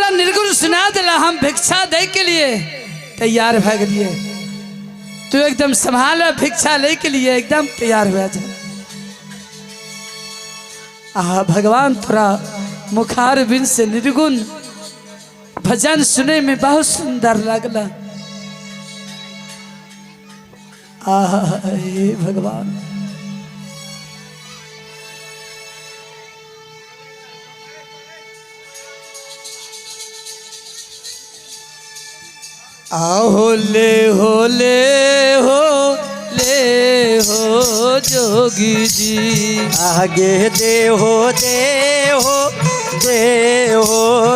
दरवाजा निर्गुण सुना दिला, हम भिक्षा दे के लिए तैयार भाग लिए। तू एकदम संभाल भिक्षा ले के लिए एकदम तैयार हुआ जा। भगवान थोड़ा मुखार बिन से निर्गुण भजन सुने में बहुत सुंदर लगला। हे भगवान आओ ले हो जोगी जी, आगे दे हो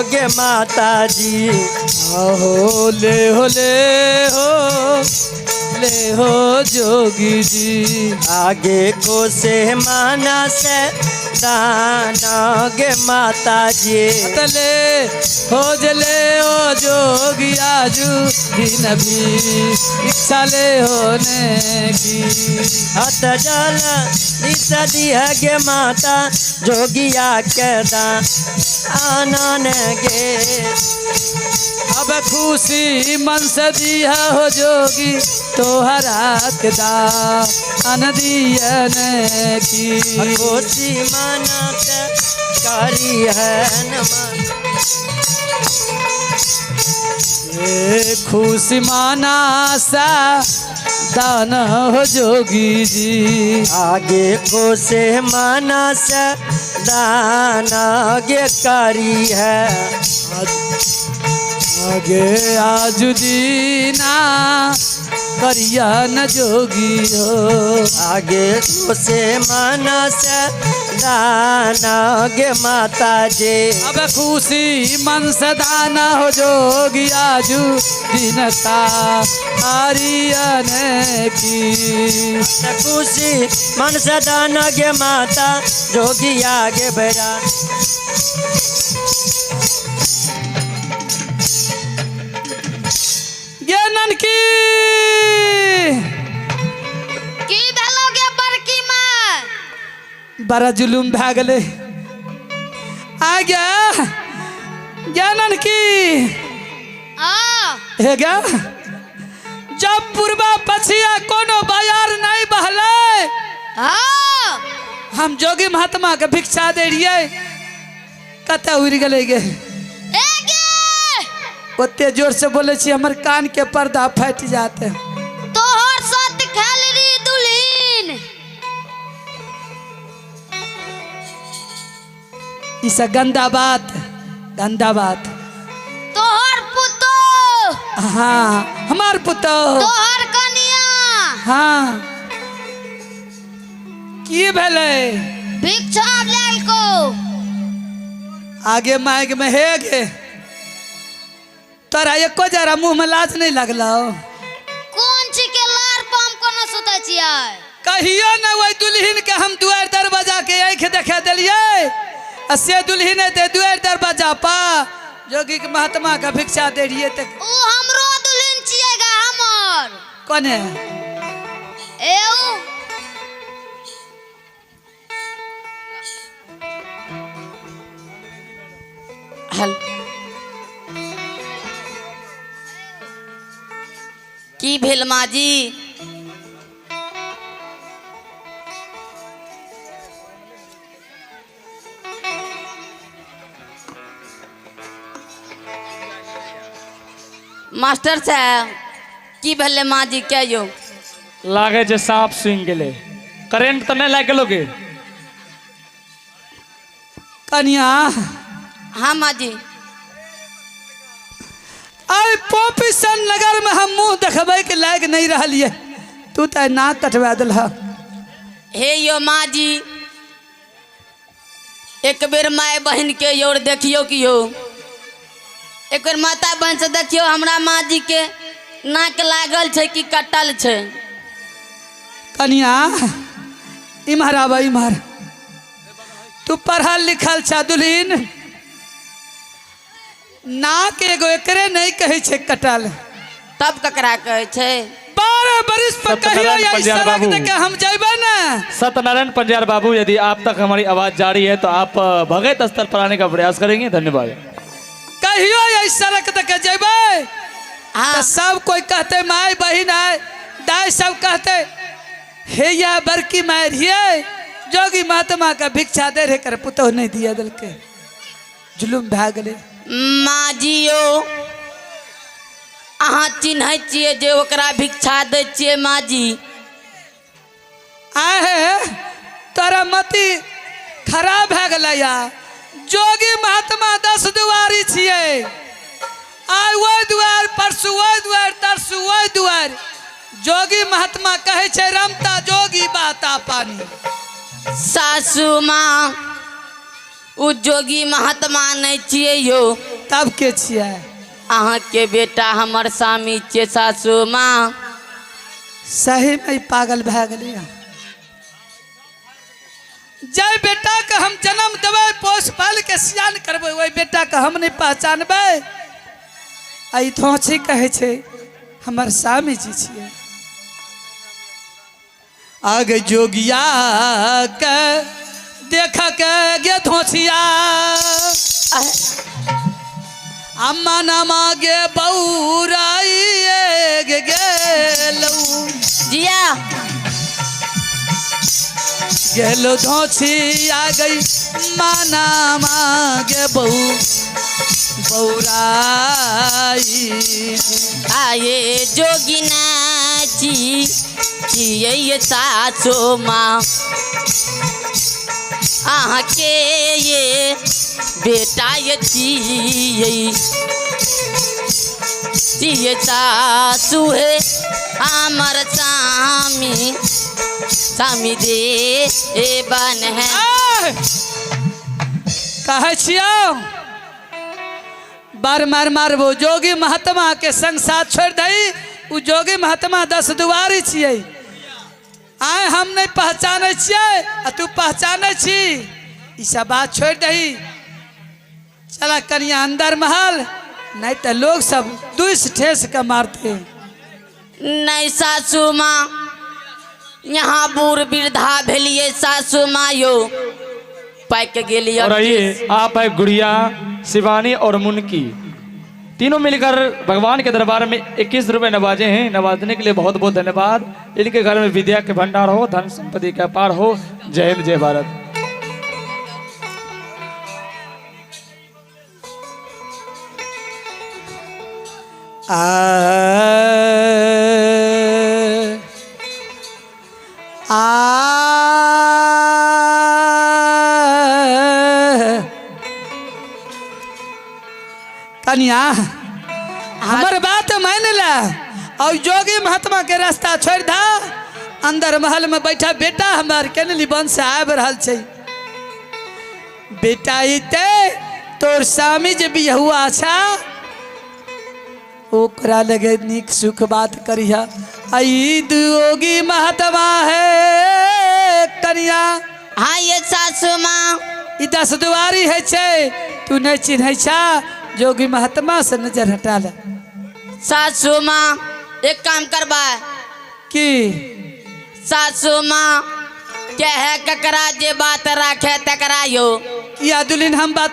गे माता जी। आओ ले हो जोगी जी, आगे को से माना से दाना गे माता जी। तले हो जले ओ जोगी आजू दिन भी इच्छा ले होने की। हत जल दिशा दिया गे माता जोगिया के दान आनन गे। अब खुशी मन से दिया हो जोगी तोहरा के दान दियन की। खुशी मनत करी है नमन, खुशी माना सा दान हो जोगी जी। आगे को से मानस दाना गे करी है। आगे आज दीना करिया न जोगी हो। आगे को से मानस दाना गे माता जी। अब खुशी मन से दाना हो जोगी आजू दीनता आरियन की। खुशी मन से दाना गे माता जोगी आगे बेरा। ज्ञानन की भेलोगे बड़की माँ, बड़ा जुलूम भा गले। आ गया ज्ञानन की है क्या? जब पूर्वा पछिया कोनो बाजार नहीं बहले, हम जोगी महात्मा के भिक्षा दे रहिए, कता उड़ गले गे। ओते जोर से बोले छी हमर कान के पर्दा फट जाते। तोहर साथ खेल रही दुल्हीन, इस गंदा बात तोहर पुतो, हाँ हमार पुतो, तोहर कनिया, हाँ की भेले? भिक्षा लेल को आगे माइक में है गे। तोरा एको जरा मुंह में लाज नहीं लगलो? कौन ची के लार पम कोनो सुते छियै? कहियो न वही दुल्हीन के हम दुआर दरवाजा के आंख देखा दिलिए, से दुल्हीन दे दुआर दरवाजा पा जोगी के महात्मा का भिक्षा दे रहिए। त ऊ हमरो दुल्हीन छियैगा हमर। कोने? एऊ हल की भेल माँ जी? मास्टर साहब की भेले माँ जी क्या यो? लागे जे सांप सूंघ गेले। करेंट तो नहीं लाग गेलोगे? कन्या हाँ माँ जी। आई पोपिसन नगर में हम मुंह देखबे के लायक नहीं रहलिए, तू तो नाक कटवा दिल। हे यो माँ जी, एक बेर माय बहन के योर देखियो कि यो, एक बेर माता बहन से देखियो हमरा माँ जी के नाक लागल छै कि कटल छै। कन्या इमहर आवा इमहर, तू पढ़ल लिखल छ दुल्हीन, नाक एगो एकरे नहीं कहे छे कटल, तब ककरा कहे छे? 12 बरिस पर कहियो यही सड़क देके हम जाइबे ना। सत्यनारायण पंजार बाबू, यदि आप तक हमारी आवाज जारी है तो आप भगत स्तर पर आने का प्रयास करेंगे। धन्यवाद। कहियो ये सड़क तक जेबे हाँ तो सब कोई कहते माई बहन है दाई सब कहते हे या बड़की माय रहिए जोगी महात्मा का भिक्षा दे रहे कर पुतौ नहीं दिया दल के जुलुम भए गेले। माँ जियो अहाँ चिन्है छियै जे ओकरा भिक्षा दै छियै माँ जी। आहे तोरा मति खराब भए गेलै या जोगी महात्मा 10 दुआरी छियै आइ ओहि दुआर परसू ओहि दुआर तरसू ओहि दुआर जोगी महात्मा कहै छै रमता जोगी बाता पानी। सासू माँ उ जोगी महात्मा नहीं छियै यो तब के छियै अहाँ के बेटा हमर स्वामी छियै सासू माँ। सही में पागल भए गेलै जय बेटा के हम जन्म देबै पोस पाल के सियान करबै ओहि बेटा के हम नहीं पहचानबै आई धोछी कहै छै हमर स्वामी जी छियै। आगे जोगिया के देख के गे धोछिया अम्मा नामा गे बौराई गे गेलौ जिया गेलो धोछी आ गई माना मागे बहू बौराई आये जोगी नाची छियै सासू माँ अहाँ के ये बेटा ये छियै सासू है हमर स्वामी स्वामी दे ए बन है। कहे छियो बार मार मारबो जोगी महात्मा के संग साथ छोड़ दई उ जोगी महात्मा 10 दुआरी छियै आय हम नहीं पहचाने छियै आ तू पहचाने छी ई सब बात छोड़ दही चला कनिया अंदर महल नहीं तो लोग सब दूस ठेस के मारते। नहीं सासू माँ यहाँ बूढ़ वृद्धा भेलिए सासू माँ यो पाक गेलिए। और ये आप है गुड़िया शिवानी और मुनकी तीनों मिलकर भगवान के दरबार में 21 रुपए नवाजे हैं। नवाजने के लिए बहुत बहुत धन्यवाद। इनके घर में विद्या के भंडार हो धन संपत्ति का पार हो। जय हिंद जय भारत। कन्या हमर बात मान ला और जोगी महात्मा के रास्ता छोड़ दा अंदर महल में बैठा बेटा हमार केनली वंश आब रहल छै बेटा इते तोर स्वामी जे भी हुआ छा ओकरा लगे निक सुख बात करिया आई जोगी महात्मा है कन्या। हाँ ये सासू माँ ई 10 दुआरी है छे तू नहीं चिन्है छा जोगी महात्मा से नजर हटा ले। सासू माँ एक काम करबा की सासू माँ क्या है ककरा जे बात राखे तकरा यो या दुल्हन हम बात